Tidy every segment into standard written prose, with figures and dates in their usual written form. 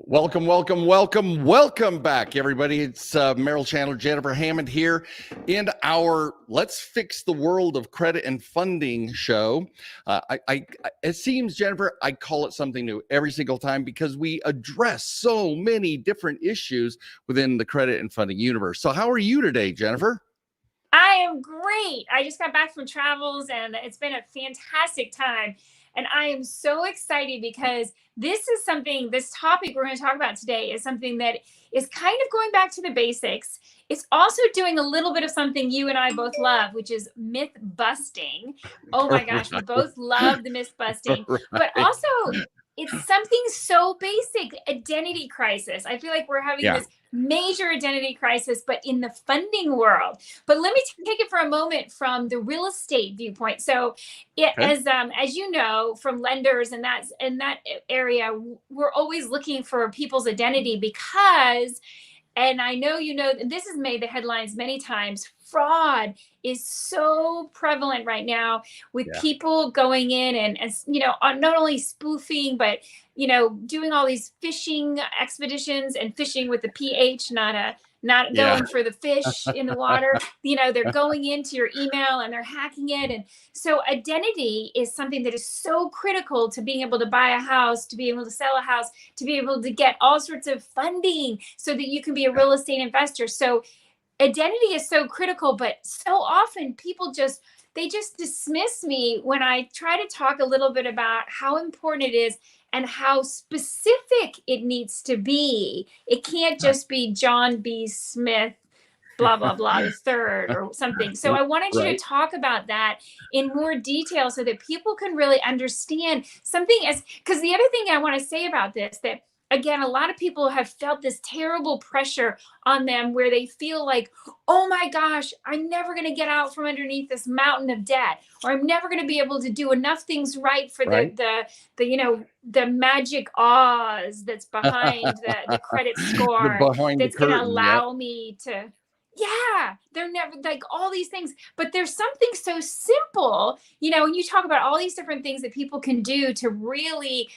Welcome back, everybody. It's Merrill, Chandler, Jennifer, Hammond here in our Let's Fix the World of Credit and Funding show. It seems, Jennifer, I call it something new every single time because we address so many different issues within the credit and funding universe. So how are you today, Jennifer? I am great. I just got back from travels and it's been a fantastic time. And I am so excited because this topic we're going to talk about today is something that is kind of going back to the basics. It's also doing a little bit of something you and I both love, which is myth busting. Oh my gosh, we both love the myth busting, but also it's something so basic, identity crisis. I feel like we're having this major identity crisis, but in the funding world. But let me take it for a moment from the real estate viewpoint. So as you know, from lenders and in that area, we're always looking for people's identity because, and I know you know, this has made the headlines many times, fraud is so prevalent right now with people going in and not only spoofing, but doing all these phishing expeditions and fishing with the PH, not going for the fish in the water. They're going into your email and they're hacking it. And so identity is something that is so critical to being able to buy a house, to be able to sell a house, to be able to get all sorts of funding so that you can be a real estate investor. So identity is so critical, but so often people just dismiss me when I try to talk a little bit about how important it is and how specific it needs to be. It can't just be John B. Smith, blah, blah, blah, the third or something. So I wanted you to talk about that in more detail so that people can really understand because the other thing I want to say about this, that again, a lot of people have felt this terrible pressure on them where they feel like, oh my gosh, I'm never going to get out from underneath this mountain of debt, or I'm never going to be able to do enough things right for the magic Oz that's behind the credit score that's going to allow me to. Yeah, they're never like all these things, but there's something so simple, when you talk about all these different things that people can do to really.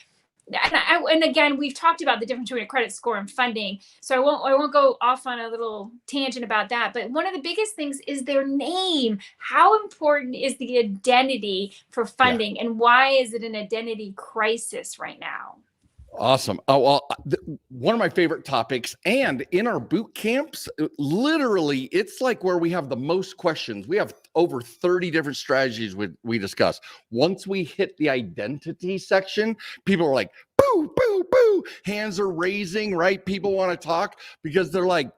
And again, we've talked about the difference between a credit score and funding, so I won't go off on a little tangent about that. But one of the biggest things is their name. How important is the identity for funding, and why is it an identity crisis right now? Awesome. Oh, well, one of my favorite topics, and in our boot camps, literally, it's like where we have the most questions. We have over 30 different strategies we discuss. Once we hit the identity section, people are like, boo, boo, boo. Hands are raising, right? People want to talk because they're like,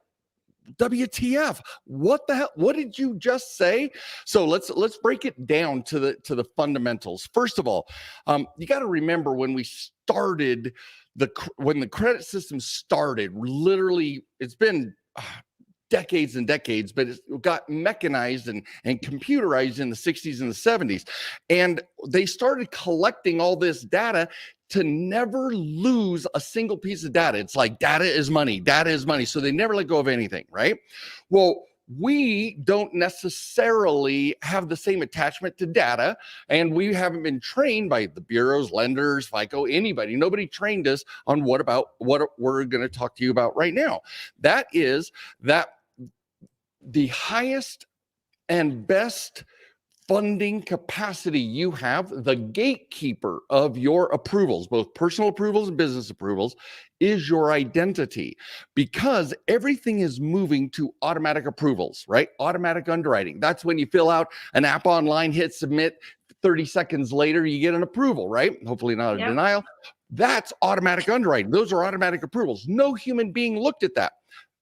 WTF, what the hell, what did you just say? So let's break it down to the fundamentals. First of all, you got to remember when we started when the credit system started, literally it's been decades and decades, but it got mechanized and computerized in the 60s and the 70s. And they started collecting all this data to never lose a single piece of data. It's like data is money. So they never let go of anything, right? Well, we don't necessarily have the same attachment to data, and we haven't been trained by the bureaus, lenders, FICO, anybody. Nobody trained us on what we're going to talk to you about right now. That is that the highest and best funding capacity you have, the gatekeeper of your approvals, both personal approvals and business approvals, is your identity, because everything is moving to automatic approvals, right? Automatic underwriting. That's when you fill out an app online, hit submit, 30 seconds later, you get an approval, right? Hopefully not a denial. That's automatic underwriting. Those are automatic approvals. No human being looked at that.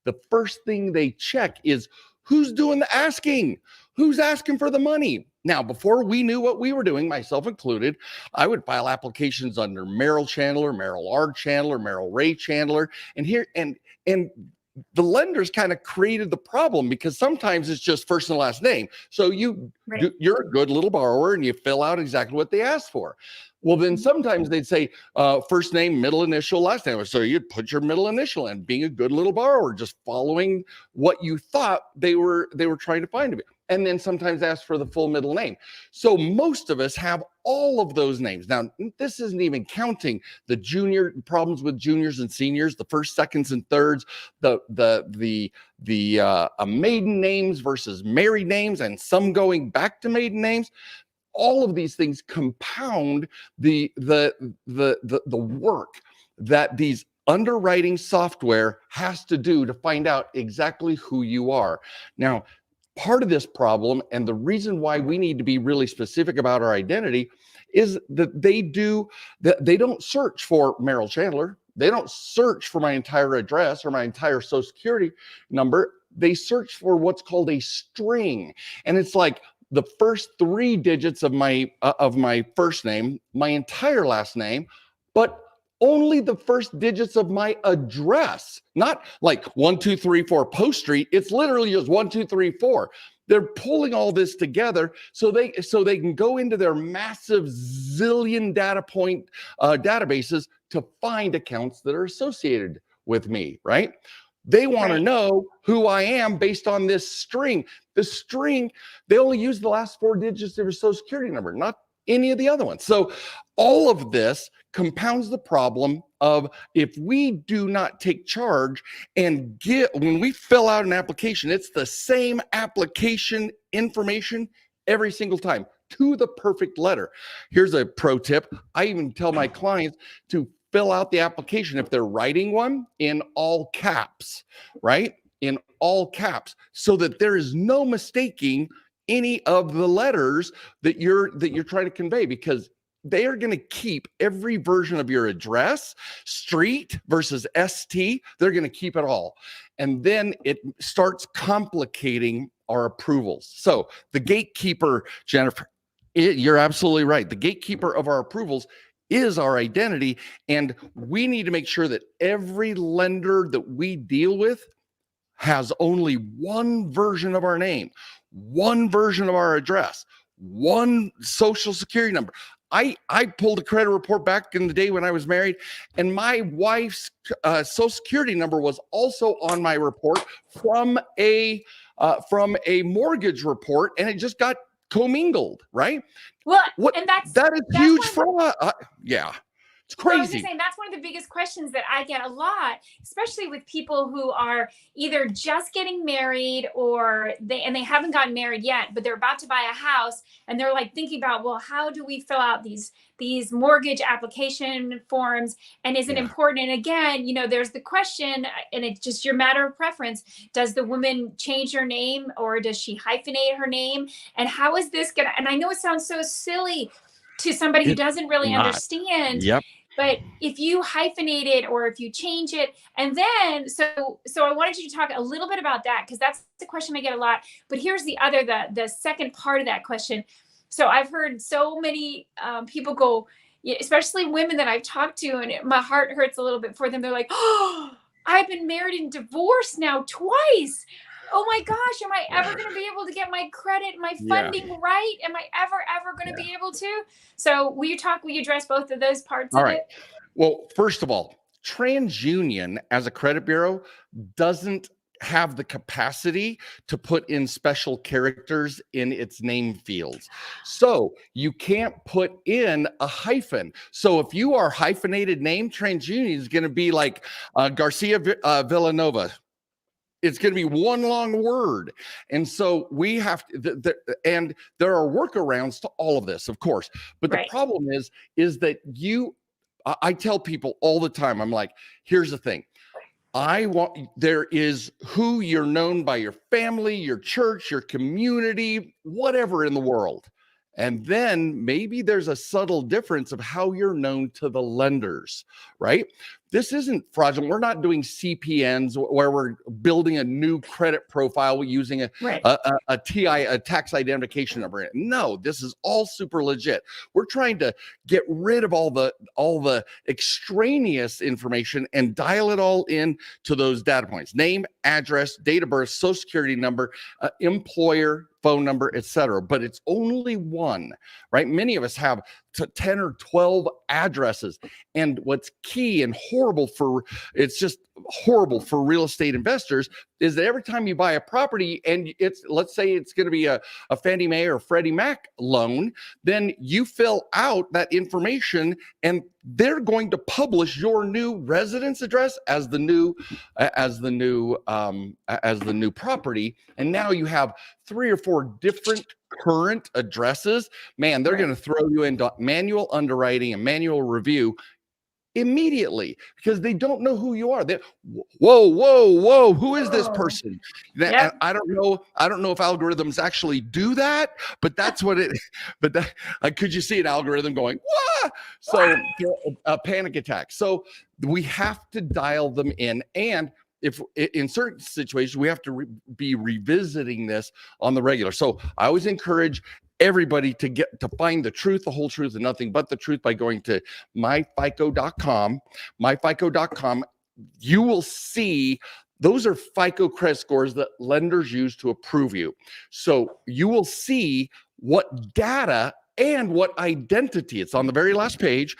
The first thing they check is who's doing the asking, who's asking for the money. Now, before we knew what we were doing, myself included, I would file applications under Merrill Chandler, Merrill R Chandler, Merrill Ray Chandler, and the lenders kind of created the problem because sometimes it's just first and last name. So you're a good little borrower and you fill out exactly what they asked for. Well, then sometimes they'd say first name, middle initial, last name. So you'd put your middle initial in, being a good little borrower, just following what you thought they were trying to find of it. and then sometimes ask for the full middle name. So most of us have all of those names. Now, this isn't even counting the junior problems with juniors and seniors, the first, seconds, and thirds, the maiden names versus married names, and some going back to maiden names. All of these things compound the work that these underwriting software has to do to find out exactly who you are. Now, part of this problem, and the reason why we need to be really specific about our identity, is that they don't search for Merrill Chandler. They don't search for my entire address or my entire social security number. They search for what's called a string. And it's like the first 3 digits of my first name, my entire last name, but only the first digits of my address, not like 1, 2, 3, 4 Post Street. It's literally just 1, 2, 3, 4. They're pulling all this together so they can go into their massive zillion data point databases to find accounts that are associated with me, right? They want to know who I am based on this string. The string, they only use the last 4 digits of your social security number, not any of the other ones. So all of this compounds the problem of, if we do not take charge and when we fill out an application, it's the same application information every single time to the perfect letter. Here's a pro tip. I even tell my clients to fill out the application, if they're writing one, in all caps, right? In all caps, so that there is no mistaking any of the letters that you're trying to convey, because they are going to keep every version of your address, street versus ST. They're going to keep it all. And then it starts complicating our approvals. So the gatekeeper, Jennifer, you're absolutely right. The gatekeeper of our approvals is our identity. And we need to make sure that every lender that we deal with has only one version of our name, one version of our address, one social security number. I pulled a credit report back in the day when I was married, and my wife's social security number was also on my report from a mortgage report, and it just got commingled, right? Well, and that is huge for us. Yeah. It's crazy. So I was just saying, that's one of the biggest questions that I get a lot, especially with people who are either just getting married or they haven't gotten married yet, but they're about to buy a house, and they're like thinking about, well, how do we fill out these mortgage application forms, and is it important? And again, there's the question, and it's just your matter of preference. Does the woman change her name, or does she hyphenate her name? And how is this gonna? And I know it sounds so silly to somebody who doesn't really understand. Yep. But if you hyphenate it, or if you change it, and then, so I wanted you to talk a little bit about that, because that's the question I get a lot. But here's the second part of that question. So I've heard so many people go, especially women that I've talked to, and my heart hurts a little bit for them. They're like, oh, I've been married and divorced now twice. Oh my gosh, am I ever going to be able to get my credit, my funding right? Am I ever going to be able to? So will you address both of those parts of it? Well, first of all, TransUnion as a credit bureau doesn't have the capacity to put in special characters in its name fields. So you can't put in a hyphen. So if you are hyphenated name, TransUnion is going to be like Garcia Villanova. It's going to be one long word. And so we have to, and there are workarounds to all of this, of course. But the problem is that I tell people all the time, I'm like, here's the thing. There is who you're known by, your family, your church, your community, whatever in the world. And then maybe there's a subtle difference of how you're known to the lenders, right? This isn't fraudulent. We're not doing CPNs where we're building a new credit profile using a TI, a tax identification number. No, this is all super legit. We're trying to get rid of all the extraneous information and dial it all in to those data points: name, address, date of birth, social security number, employer, phone number, etc. But it's only one, right? Many of us have to 10 or 12 addresses. And what's key and it's just horrible for real estate investors is that every time you buy a property and let's say it's going to be a Fannie Mae or Freddie Mac loan, then you fill out that information and they're going to publish your new residence address as the new property. And now you have 3 or 4 different current addresses. Man, they're going to throw you into manual underwriting and manual review immediately because they don't know who you are. Whoa, who is this person? Yep. I don't know if algorithms actually do that, but that's what it. But could you see an algorithm going, wah? So a panic attack. So we have to dial them in, and if in certain situations we have to be revisiting this on the regular. So I always encourage everybody to find the truth, the whole truth, and nothing but the truth by going to myfico.com. Myfico.com. You will see those are FICO credit scores that lenders use to approve you. So you will see what data and what identity, it's on the very last page,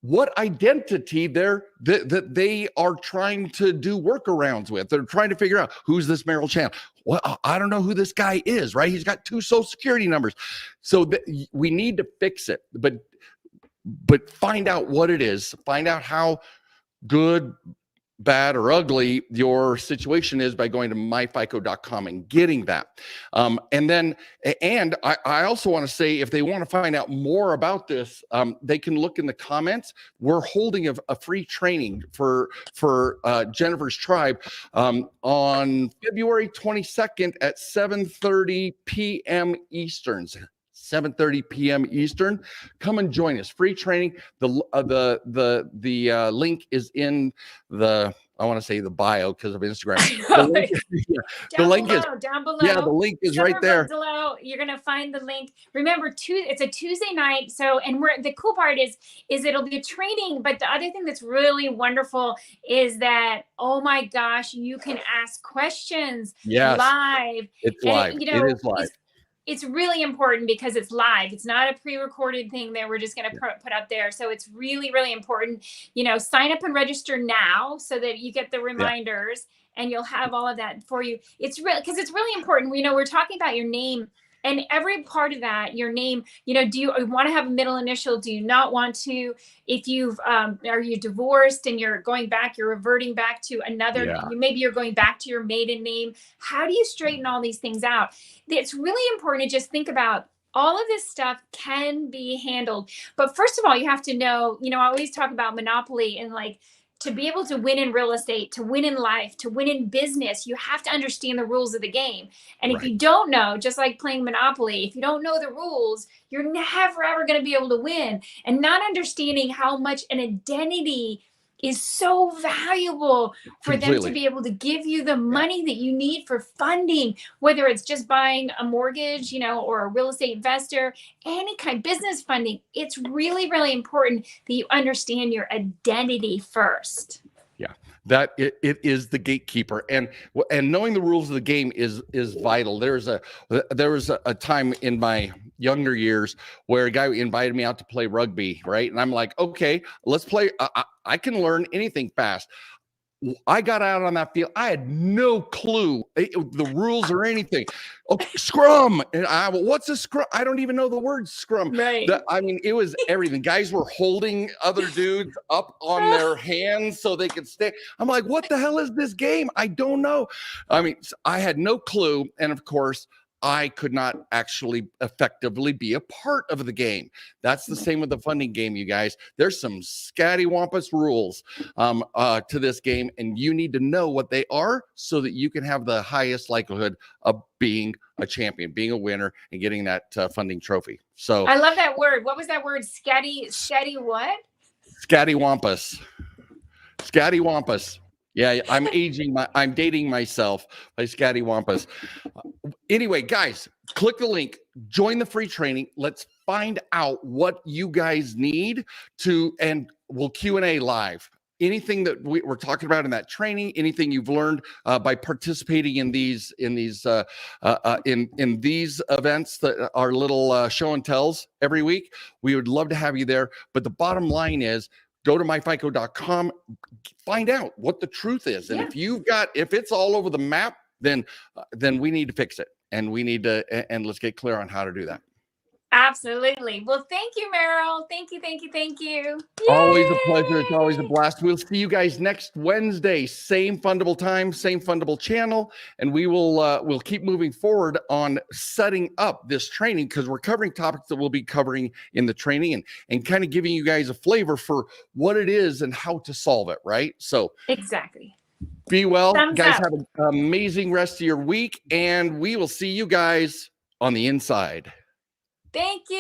what identity that they are trying to do workarounds with. They're trying to figure out who's this Merrill Chandler. Well, I don't know who this guy is, right? He's got 2 social security numbers. So we need to fix it, but find out what it is. Find out how good, bad, or ugly your situation is by going to myfico.com and getting that. And I also want to say, if they want to find out more about this, they can look in the comments. We're holding a free training for Jennifer's Tribe on February 22nd at 7:30 p.m. Eastern. 7:30 p.m. Eastern. Come and join us. Free training. The link is in the, I want to say the bio because of Instagram. The link is down below. Yeah, the link is right there. Below. You're gonna find the link. Remember, it's a Tuesday night. So, and the cool part is it'll be a training. But the other thing that's really wonderful is that, oh my gosh, you can ask questions live. It's live. It is live. It's really important because it's live. It's not a pre-recorded thing that we're just going to put up there. So it's really, really important. Sign up and register now so that you get the reminders and you'll have all of that for you. It's really, because it's really important. We're talking about your name and every part of that, your name, do you want to have a middle initial? Do you not want to? If are you divorced and you're reverting back to another, maybe you're going back to your maiden name. How do you straighten all these things out? It's really important to just think about all of this stuff can be handled. But first of all, you have to know, I always talk about monopoly and to be able to win in real estate, to win in life, to win in business, you have to understand the rules of the game. And if you don't know, just like playing Monopoly, if you don't know the rules, you're never, ever going to be able to win. And not understanding how much an identity is so valuable for them to be able to give you the money that you need for funding, whether it's just buying a mortgage, or a real estate investor, any kind of business funding. It's really, really important that you understand your identity first. Yeah, that it is the gatekeeper, and knowing the rules of the game is vital. There was a time in my younger years where a guy invited me out to play rugby, right? And I'm like, okay, let's play. I can learn anything fast. I got out on that field. I had no clue the rules or anything. Okay, scrum. And what's a scrum? I don't even know the word scrum. Right. It was everything. Guys were holding other dudes up on their hands so they could stay. I'm like, what the hell is this game? I don't know. I had no clue. And of course, I could not actually effectively be a part of the game. That's the same with the funding game, you guys. There's some scattywampus rules to this game, and you need to know what they are so that you can have the highest likelihood of being a champion, being a winner, and getting that funding trophy. So I love that word. What was that word? Scatty what? Scattywampus. Scattywampus. Yeah, I'm dating myself by scattywampus. Anyway, guys, click the link, join the free training. Let's find out what you guys need and we'll Q&A live. anything that we're talking about in that training, anything you've learned by participating in these events, that are little show and tells every week, we would love to have you there. But the bottom line is, go to myfico.com, find out what the truth is. And if it's all over the map, then we need to fix it, and and let's get clear on how to do that. Absolutely. Well, thank you, Merrill. Thank you. Yay! Always a pleasure. It's always a blast. We'll see you guys next Wednesday, same Fundable time, same Fundable channel, and we'll keep moving forward on setting up this training, because we're covering topics that we'll be covering in the training, and kind of giving you guys a flavor for what it is and how to solve it, right? So exactly. Be well. Thumbs guys. up. Have an amazing rest of your week, and we will see you guys on the inside. Thank you.